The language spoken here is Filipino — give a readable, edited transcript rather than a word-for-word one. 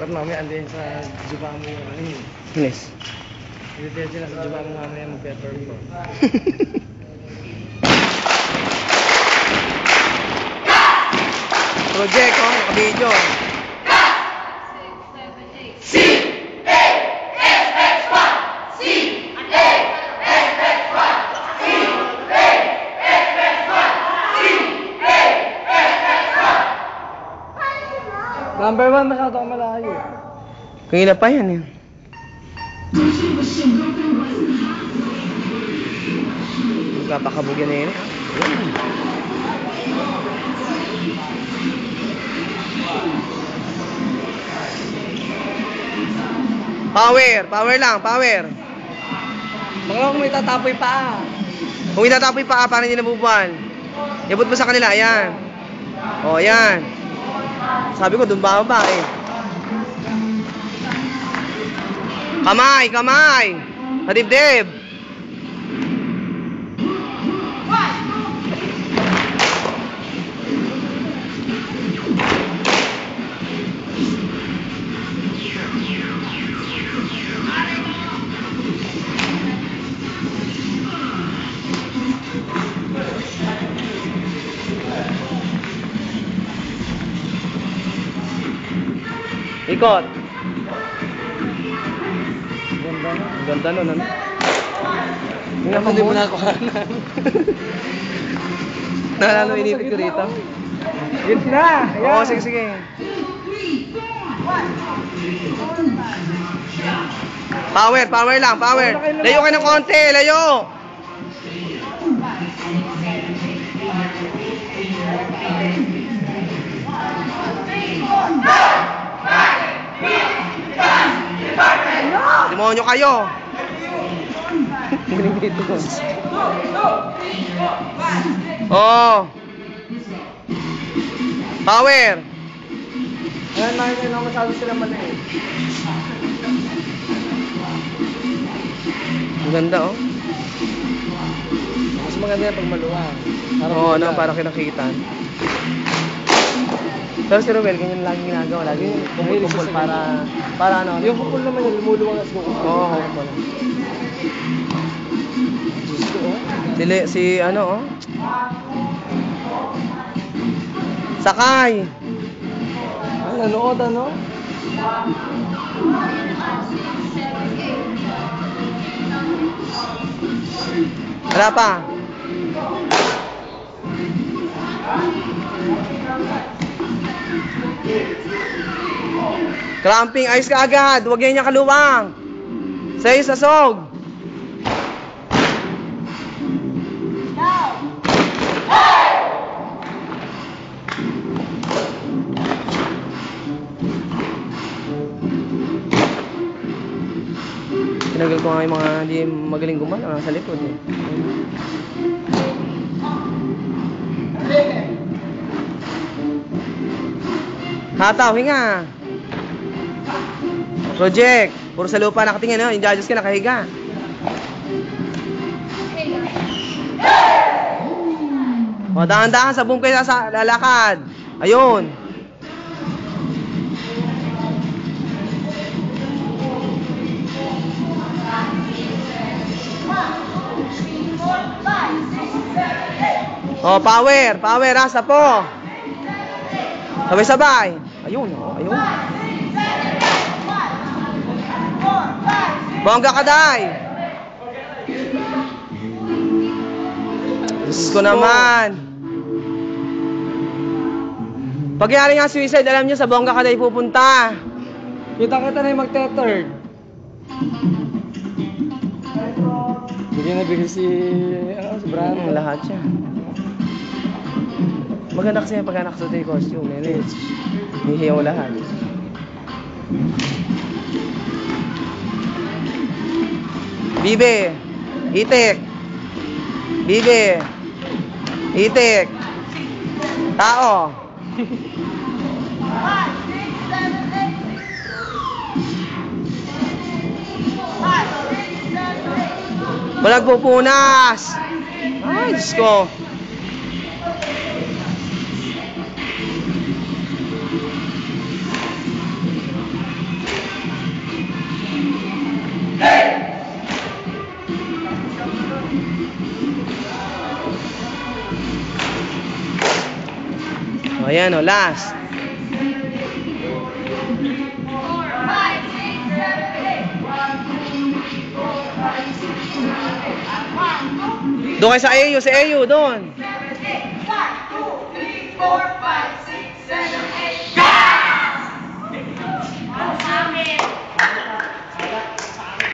Dapat mamaya andiyan sa juba mo yung ano yun. Yes. Hindi sila sa juba mo mamaya mag-perform. Project, oh, naka-video. Number 1 masyado ako malayo. Kanina pa yan, eh. Magpapakabugyan na yun, eh. Power! Power lang! Power! Baka kung may tatapoy pa. Kung itatapoy pa, parang hindi nabubuan. Iabot mo sa kanila, ayan. O, ayan. Sabi ko, doon ba eh. Kamay! Kamay! Sa dibdib! Ikot. Ganda nun, ano? Hindi mo na ako kanan. Naalala mo inipit ko rito? Yun na! Oo, sige, sige. Power, power lang, power. Layo kayo ng konti, layo. Demonyo kayo. Oh. Power. Ayan, nakikita na masyado sila mali. Ang ganda, oh. Mas maganda yan pag maluwang. Oo, ano, para kinakita. Pero si Ruel, ganyan laging ginagawa. Laging kumpul-kumpul para ano. Yung kupul naman yun, lumuluwang as kumpul. Oo. Si ano, oh. Sakay. Ay, nanood, ano? Wala pa. Clamping, ayos ka agad. Huwag yan niya kaluwang. Sa'yo sa sog. Tinagal ko nga yung mga hindi magaling gumana sa likod, eh. Hataw, hinga. Project. Puro sa lupa nakatingin, no? Yung judges ka nakahiga. O, dahan-dahan sa boom kayo sa lalakad. Ayun. O, power. Power, asa po. Sabay-sabay. Ayun, oh, ayun. Bongga ka, day. Diyos ko naman. Pagyari nga suicide, alam nyo, sa bongga ka, day pupunta. Kita-kita na yung magte-third. Bigyan na bigyan si Brano. Lahat siya. Maganda kasi pag nakasuot yung costume. Hihiyaw lahat. Bibe, itik. Bibe, itik. Tao. Walang pupunas. Ay, Diyos ko. O, ayan o, last. Doon kayo sa AU, doon.